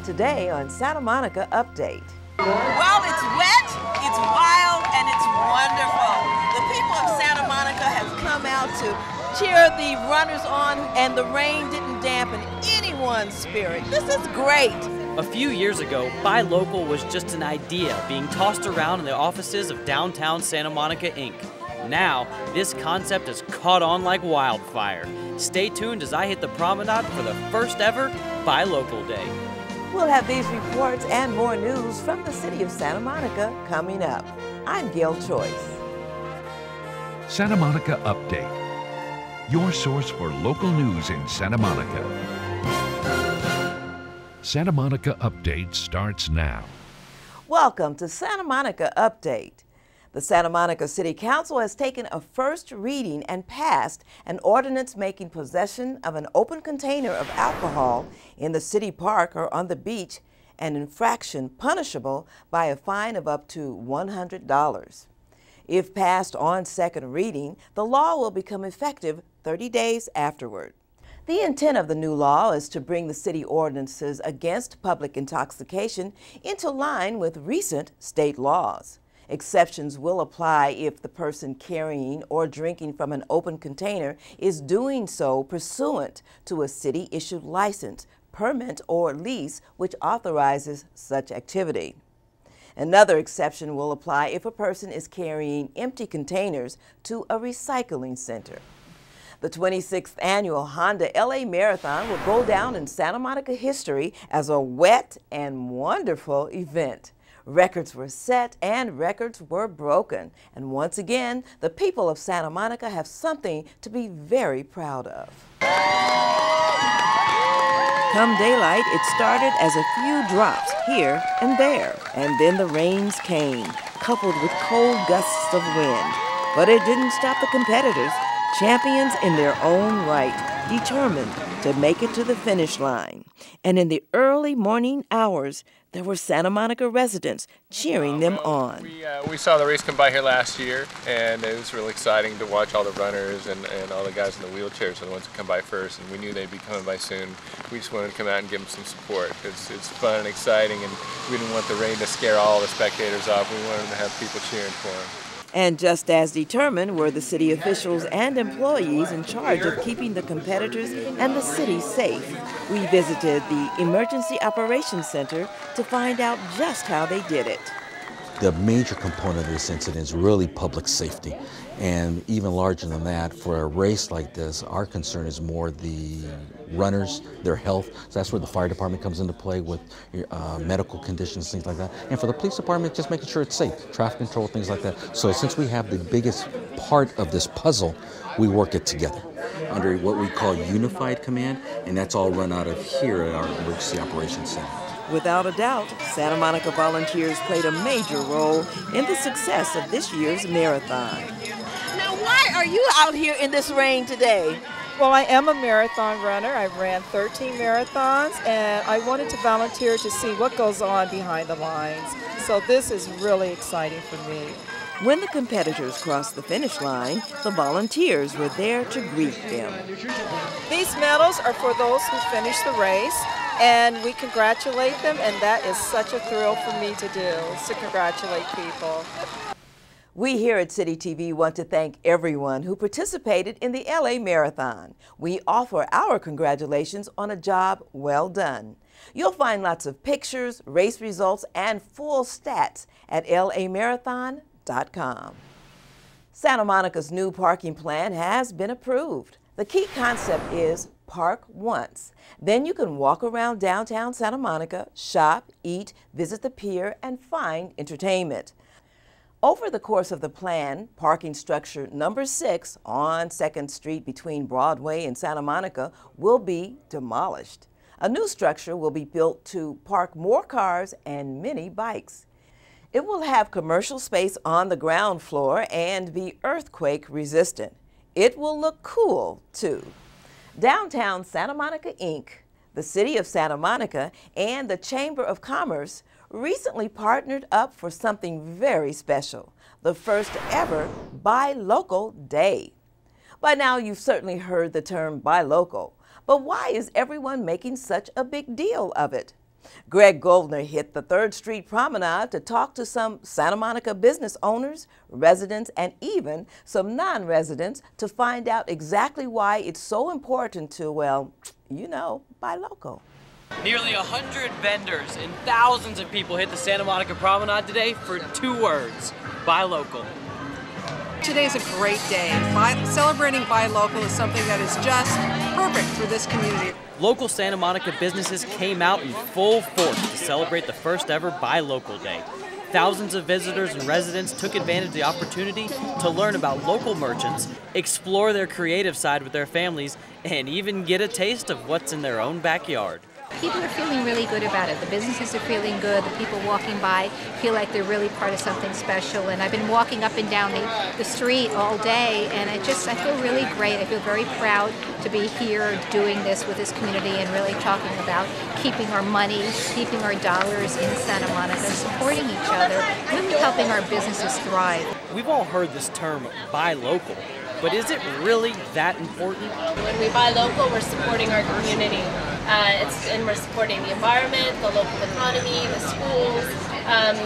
today on Santa Monica Update. Well, it's wet, it's wild, and it's wonderful. The people of Santa Monica have come out to cheer the runners on, and the rain didn't dampen anyone's spirit. This is great. A few years ago, Buy Local was just an idea being tossed around in the offices of downtown Santa Monica, Inc. Now, this concept has caught on like wildfire. Stay tuned as I hit the promenade for the first ever Buy Local Day. We'll have these reports and more news from the city of Santa Monica coming up. I'm Gail Choice. Santa Monica Update, your source for local news in Santa Monica. Santa Monica Update starts now. Welcome to Santa Monica Update. The Santa Monica City Council has taken a first reading and passed an ordinance making possession of an open container of alcohol in the city park or on the beach an infraction punishable by a fine of up to $100. If passed on second reading, the law will become effective 30 days afterward. The intent of the new law is to bring the city ordinances against public intoxication into line with recent state laws. Exceptions will apply if the person carrying or drinking from an open container is doing so pursuant to a city-issued license, permit, or lease which authorizes such activity. Another exception will apply if a person is carrying empty containers to a recycling center. The 26th annual Honda LA Marathon will go down in Santa Monica history as a wet and wonderful event. Records were set and records were broken. And once again, the people of Santa Monica have something to be very proud of. Come daylight, it started as a few drops here and there. And then the rains came, coupled with cold gusts of wind. But it didn't stop the competitors, champions in their own right, determined to make it to the finish line. And in the early morning hours, there were Santa Monica residents cheering them on. We saw the race come by here last year, and it was really exciting to watch all the runners and all the guys in the wheelchairs, the ones that come by first, and we knew they'd be coming by soon. We just wanted to come out and give them some support. It's fun and exciting, and we didn't want the rain to scare all the spectators off. We wanted to have people cheering for them. And just as determined were the city officials and employees in charge of keeping the competitors and the city safe. We visited the Emergency Operations Center to find out just how they did it. The major component of this incident is really public safety. And even larger than that, for a race like this, our concern is more the runners, their health. So that's where the fire department comes into play with medical conditions, things like that. And for the police department, just making sure it's safe, traffic control, things like that. So since we have the biggest part of this puzzle, we work it together under what we call unified command, and that's all run out of here at our Emergency Operations Center. Without a doubt, Santa Monica volunteers played a major role in the success of this year's marathon. Now, why are you out here in this rain today? Well, I am a marathon runner. I've ran 13 marathons, and I wanted to volunteer to see what goes on behind the lines. So this is really exciting for me. When the competitors crossed the finish line, the volunteers were there to greet them. These medals are for those who finished the race, and we congratulate them, and that is such a thrill for me to do, to congratulate people. We here at CityTV want to thank everyone who participated in the LA Marathon. We offer our congratulations on a job well done. You'll find lots of pictures, race results, and full stats at lamarathon.com. Santa Monica's new parking plan has been approved. The key concept is park once. Then you can walk around downtown Santa Monica, shop, eat, visit the pier, and find entertainment. Over the course of the plan, parking structure number 6 on 2nd Street between Broadway and Santa Monica will be demolished. A new structure will be built to park more cars and many bikes. It will have commercial space on the ground floor and be earthquake resistant. It will look cool, too. Downtown Santa Monica, Inc., the City of Santa Monica, and the Chamber of Commerce recently partnered up for something very special, the first ever Buy Local Day. By now, you've certainly heard the term Buy Local, but why is everyone making such a big deal of it? Greg Goldner hit the 3rd Street Promenade to talk to some Santa Monica business owners, residents, and even some non-residents to find out exactly why it's so important to, well, you know, buy local. Nearly 100 vendors and thousands of people hit the Santa Monica Promenade today for 2 words: buy local. Today is a great day. Celebrating Buy Local is something that is just perfect for this community. Local Santa Monica businesses came out in full force to celebrate the first ever Buy Local Day. Thousands of visitors and residents took advantage of the opportunity to learn about local merchants, explore their creative side with their families, and even get a taste of what's in their own backyard. People are feeling really good about it. The businesses are feeling good. The people walking by feel like they're really part of something special. And I've been walking up and down the street all day, and I feel really great. I feel very proud to be here doing this with this community and really talking about keeping our money, keeping our dollars in Santa Monica, supporting each other, really helping our businesses thrive. We've all heard this term, buy local, but is it really that important? When we buy local, we're supporting our community. And we're supporting the environment, the local economy, the schools, and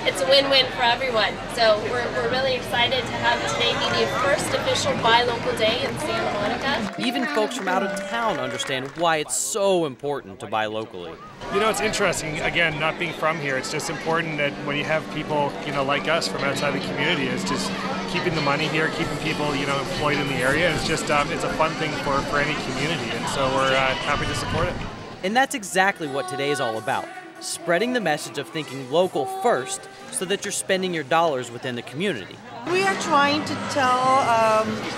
it's a win-win for everyone. So we're really excited to have today be the first official Buy Local Day in Santa Monica. Even folks from out of town understand why it's so important to buy locally. You know, it's interesting, again, not being from here, it's just important that when you have people, you know, like us from outside the community, it's just keeping the money here, keeping people, you know, employed in the area. It's just, it's a fun thing for any community, and so we're happy to support it. And that's exactly what today is all about. Spreading the message of thinking local first so that you're spending your dollars within the community. We are trying to tell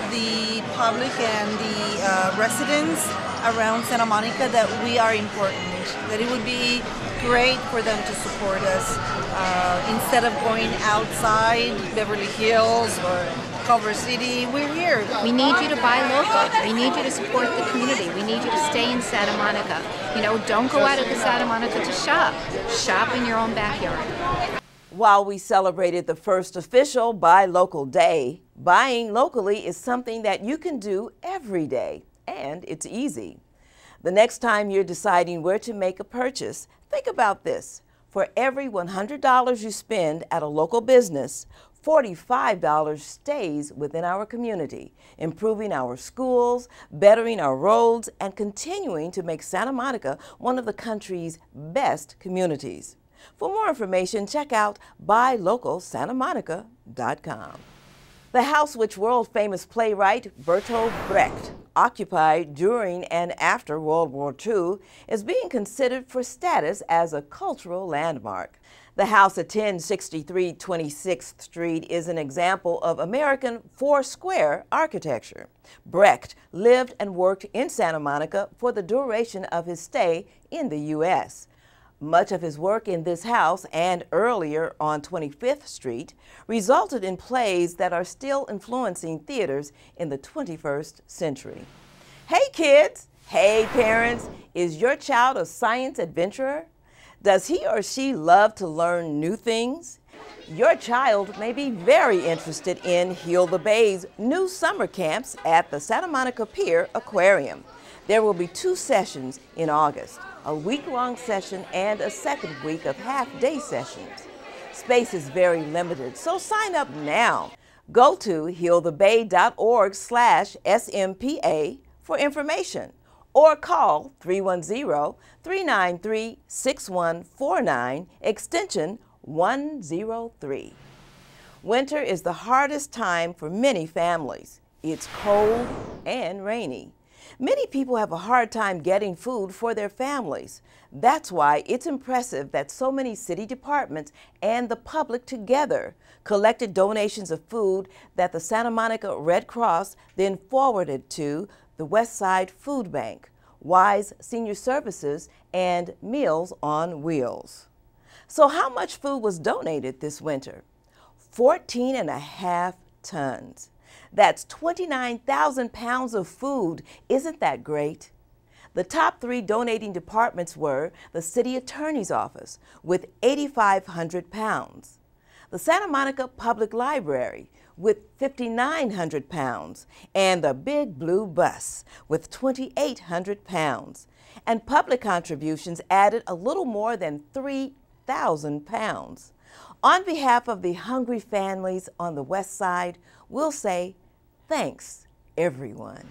the public and the residents around Santa Monica that we are important, that it would be great for them to support us instead of going outside Beverly Hills or Culver City. We're here. We need you to buy local. We need you to support the community. We need you to stay in Santa Monica. You know, don't go out of the Santa Monica to shop. Shop in your own backyard. While we celebrated the first official Buy Local Day, buying locally is something that you can do every day, and it's easy. The next time you're deciding where to make a purchase, think about this. For every $100 you spend at a local business, $45 stays within our community, improving our schools, bettering our roads, and continuing to make Santa Monica one of the country's best communities. For more information, check out buylocalsantamonica.com. The house which world-famous playwright Bertolt Brecht occupied during and after World War II is being considered for status as a cultural landmark. The house at 1063 26th Street is an example of American four-square architecture. Brecht lived and worked in Santa Monica for the duration of his stay in the U.S. Much of his work in this house and earlier on 25th Street resulted in plays that are still influencing theaters in the 21st century. Hey kids! Hey parents! Is your child a science adventurer? Does he or she love to learn new things? Your child may be very interested in Heal the Bay's new summer camps at the Santa Monica Pier Aquarium. There will be 2 sessions in August, a week-long session and a second week of half-day sessions. Space is very limited, so sign up now. Go to healthebay.org/SMPA for information or call 310-393-6149, extension 103. Winter is the hardest time for many families. It's cold and rainy. Many people have a hard time getting food for their families. That's why it's impressive that so many city departments and the public together collected donations of food that the Santa Monica Red Cross then forwarded to the West Side Food Bank, Wise Senior Services, and Meals on Wheels. So how much food was donated this winter? 14.5 tons. That's 29,000 pounds of food. Isn't that great? The top 3 donating departments were the City Attorney's Office with 8,500 pounds, the Santa Monica Public Library with 5,900 pounds, and the Big Blue Bus with 2,800 pounds. And public contributions added a little more than 3,000 pounds. On behalf of the hungry families on the West Side, we'll say thanks, everyone.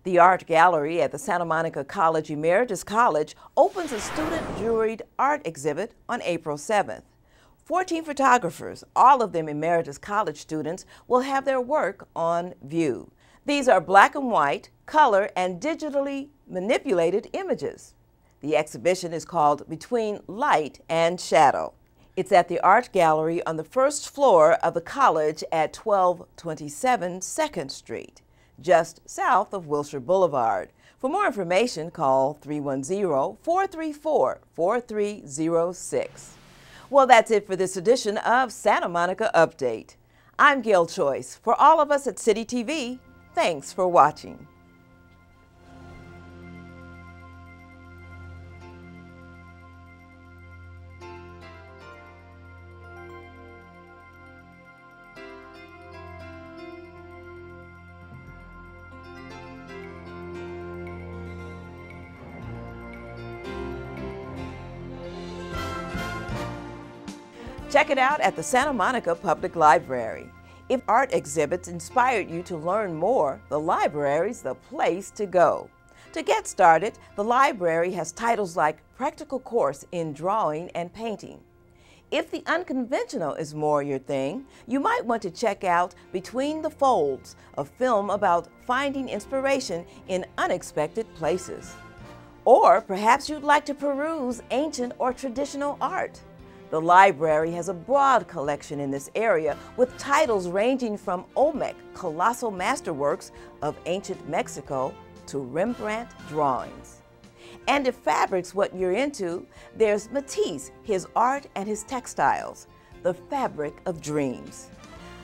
The Art Gallery at the Santa Monica College Emeritus College opens a student-juried art exhibit on April 7th. 14 photographers, all of them Emeritus College students, will have their work on view. These are black and white, color, and digitally manipulated images. The exhibition is called Between Light and Shadow. It's at the Art Gallery on the first floor of the college at 1227 2nd Street, just south of Wilshire Boulevard. For more information, call 310-434-4306. Well, that's it for this edition of Santa Monica Update. I'm Gail Choice. For all of us at CityTV, thanks for watching. Check it out at the Santa Monica Public Library. If art exhibits inspired you to learn more, the library's the place to go. To get started, the library has titles like Practical Course in Drawing and Painting. If the unconventional is more your thing, you might want to check out Between the Folds, a film about finding inspiration in unexpected places. Or perhaps you'd like to peruse ancient or traditional art. The library has a broad collection in this area with titles ranging from Olmec colossal masterworks of ancient Mexico to Rembrandt drawings. And if fabric's what you're into, there's Matisse, his art and his textiles, the fabric of dreams.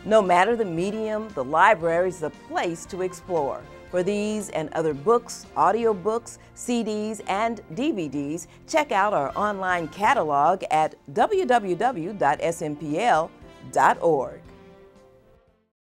No matter the medium, the library's the place to explore. For these and other books, audiobooks, CDs, and DVDs, check out our online catalog at www.smpl.org.